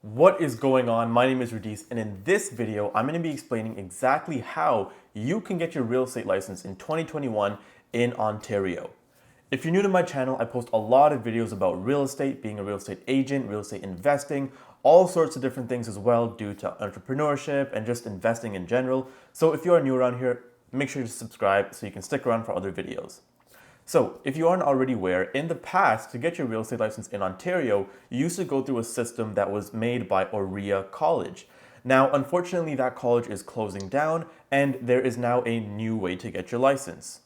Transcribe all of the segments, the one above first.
What is going on? My name is Radies, and in this video, I'm going to be explaining exactly how you can get your real estate license in 2021 in Ontario. If you're new to my channel, I post a lot of videos about real estate, being a real estate agent, real estate investing, all sorts of different things as well due to entrepreneurship and just investing in general. So if you are new around here, make sure to subscribe so you can stick around for other videos. So, if you aren't already aware, in the past, to get your real estate license in Ontario, you used to go through a system that was made by Humber College. Now, unfortunately, that college is closing down, and there is now a new way to get your license.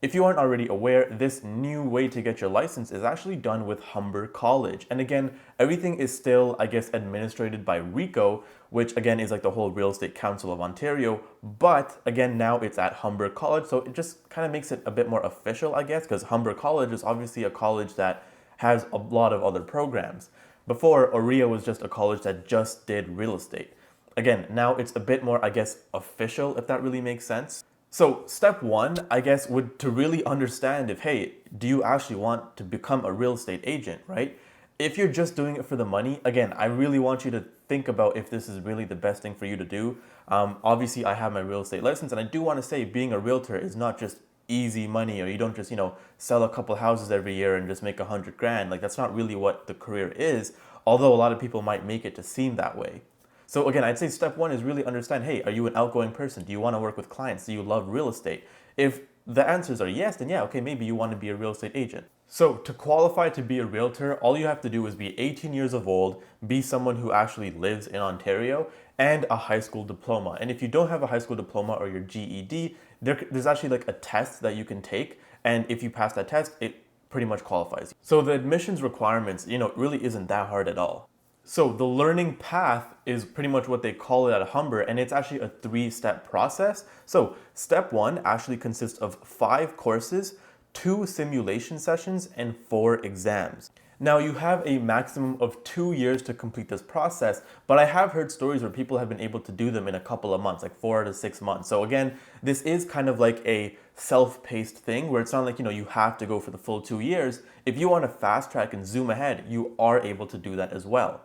If you aren't already aware, this new way to get your license is actually done with Humber College. And again, everything is still, I guess, administrated by RICO, which again is like the whole Real Estate Council of Ontario. But again, now it's at Humber College. So it just kind of makes it a bit more official, I guess, because Humber College is obviously a college that has a lot of other programs. Before, Aurea was just a college that just did real estate. Again, now it's a bit more, I guess, official, if that really makes sense. So step one, I guess, would to really understand if, hey, do you actually want to become a real estate agent, right? If you're just doing it for the money, again, I really want you to think about if this is really the best thing for you to do. Obviously, I have my real estate license, and I do want to say being a realtor is not just easy money, or you don't just, sell a couple houses every year and just make 100 grand. Like, that's not really what the career is, although a lot of people might make it to seem that way. So again, I'd say step one is really understand, hey, are you an outgoing person? Do you want to work with clients? Do you love real estate? If the answers are yes, then yeah, okay, maybe you want to be a real estate agent. So to qualify to be a realtor, all you have to do is be 18 years of old, be someone who actually lives in Ontario, and a high school diploma. And if you don't have a high school diploma or your GED, there's actually like a test that you can take. And if you pass that test, it pretty much qualifies. So the admissions requirements, really isn't that hard at all. So the learning path is pretty much what they call it at Humber, and it's actually a 3-step process. So step one actually consists of 5 courses, 2 simulation sessions, and 4 exams. Now you have a maximum of 2 years to complete this process, but I have heard stories where people have been able to do them in a couple of months, like 4 to 6 months. So again, this is kind of like a self-paced thing where it's not like, you have to go for the full 2 years. If you want to fast track and zoom ahead, you are able to do that as well.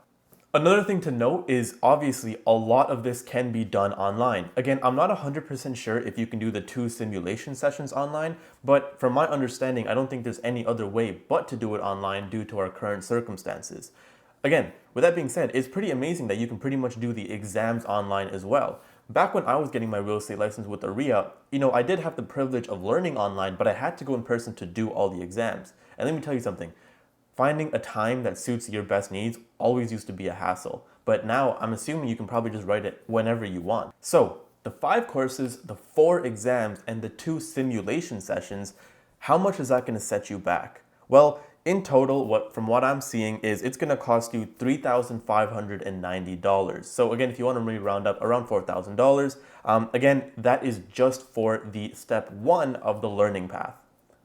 Another thing to note is obviously a lot of this can be done online. Again, I'm not 100% sure if you can do the 2 simulation sessions online, but from my understanding, I don't think there's any other way but to do it online due to our current circumstances. Again, with that being said, it's pretty amazing that you can pretty much do the exams online as well. Back when I was getting my real estate license with Aurea, I did have the privilege of learning online, but I had to go in person to do all the exams. And let me tell you something. Finding a time that suits your best needs always used to be a hassle, but now I'm assuming you can probably just write it whenever you want. So the 5 courses, the 4 exams, and the 2 simulation sessions, how much is that going to set you back? Well, in total, from what I'm seeing is it's going to cost you $3,590. So again, if you want to really round up, around $4,000. Again, that is just for the step 1 of the learning path.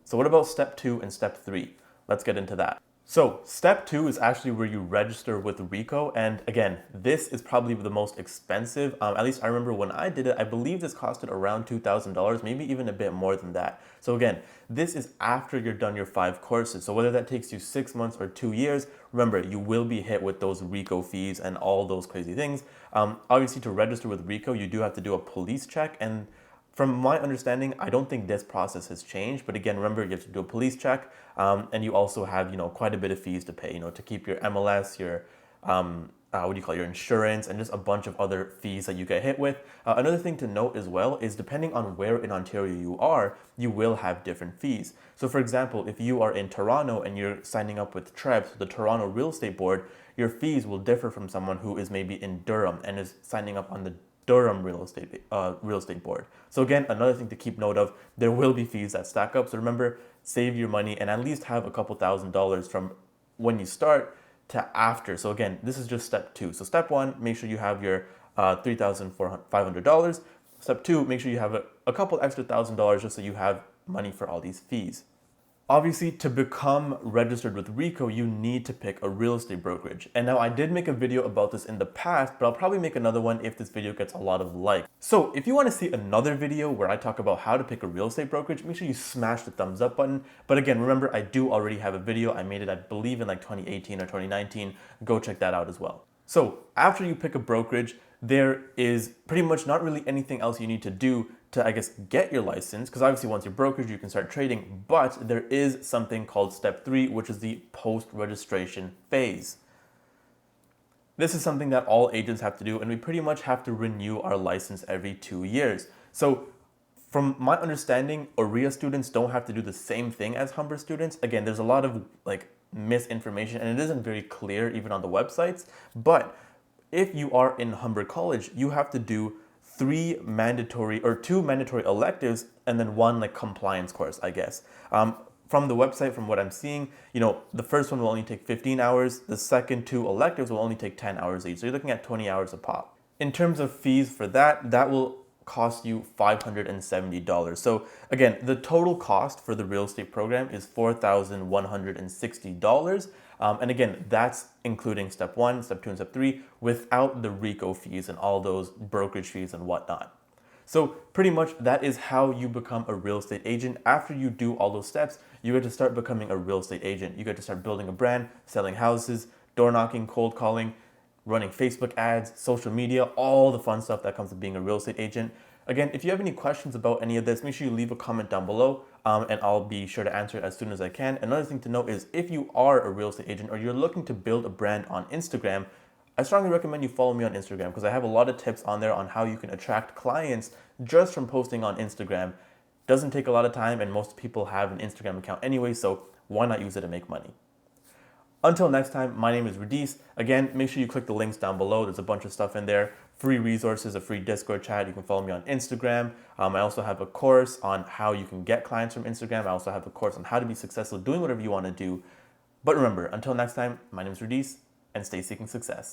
So what about step 2 and step 3? Let's get into that. So step 2 is actually where you register with RICO, and again, this is probably the most expensive. At least I remember when I did it, I believe this costed around $2,000, maybe even a bit more than that. So again, this is after you're done your 5 courses. So whether that takes you 6 months or 2 years, remember, you will be hit with those RICO fees and all those crazy things. Obviously, to register with RICO, you do have to do a police check, and from my understanding, I don't think this process has changed, but again, remember, you have to do a police check, and you also have, quite a bit of fees to pay, to keep your MLS, your, your insurance, and just a bunch of other fees that you get hit with. Another thing to note as well is depending on where in Ontario you are, you will have different fees. So for example, if you are in Toronto and you're signing up with TREB, the Toronto Real Estate Board, your fees will differ from someone who is maybe in Durham and is signing up on the Durham Real Estate Board. So again, another thing to keep note of, there will be fees that stack up. So remember, save your money and at least have a couple $1,000s from when you start to after. So again, this is just step 2. So step 1, make sure you have your $3,500. Step 2, make sure you have a couple extra $1,000 just so you have money for all these fees. Obviously, to become registered with RICO, you need to pick a real estate brokerage. And now I did make a video about this in the past, but I'll probably make another one if this video gets a lot of likes. So if you want to see another video where I talk about how to pick a real estate brokerage, make sure you smash the thumbs up button. But again, remember, I do already have a video. I made it, I believe, in like 2018 or 2019. Go check that out as well. So after you pick a brokerage, there is pretty much not really anything else you need to do to, I guess, get your license. Because obviously once you're brokerage, you can start trading, but there is something called step 3, which is the post-registration phase. This is something that all agents have to do, and we pretty much have to renew our license every 2 years. So from my understanding, OREA students don't have to do the same thing as Humber students. Again, there's a lot of misinformation, and it isn't very clear even on the websites. But if you are in Humber College, you have to do 2 mandatory electives and then 1 compliance course, I guess. From the website, from what I'm seeing, the first one will only take 15 hours. The second 2 electives will only take 10 hours each. So you're looking at 20 hours a pop. In terms of fees for that will cost you $570. So again, the total cost for the real estate program is $4,160. And again, that's including step 1, step 2, and step 3 without the RICO fees and all those brokerage fees and whatnot. So pretty much that is how you become a real estate agent. After you do all those steps, you get to start becoming a real estate agent. You get to start building a brand, selling houses, door knocking, cold calling, running Facebook ads, social media, all the fun stuff that comes with being a real estate agent. Again, if you have any questions about any of this, make sure you leave a comment down below and I'll be sure to answer it as soon as I can. Another thing to note is if you are a real estate agent or you're looking to build a brand on Instagram, I strongly recommend you follow me on Instagram because I have a lot of tips on there on how you can attract clients just from posting on Instagram. Doesn't take a lot of time and most people have an Instagram account anyway, so why not use it to make money? Until next time, my name is Radies. Again, make sure you click the links down below. There's a bunch of stuff in there. Free resources, a free Discord chat. You can follow me on Instagram. I also have a course on how you can get clients from Instagram. I also have a course on how to be successful doing whatever you want to do. But remember, until next time, my name is Radies, and stay seeking success.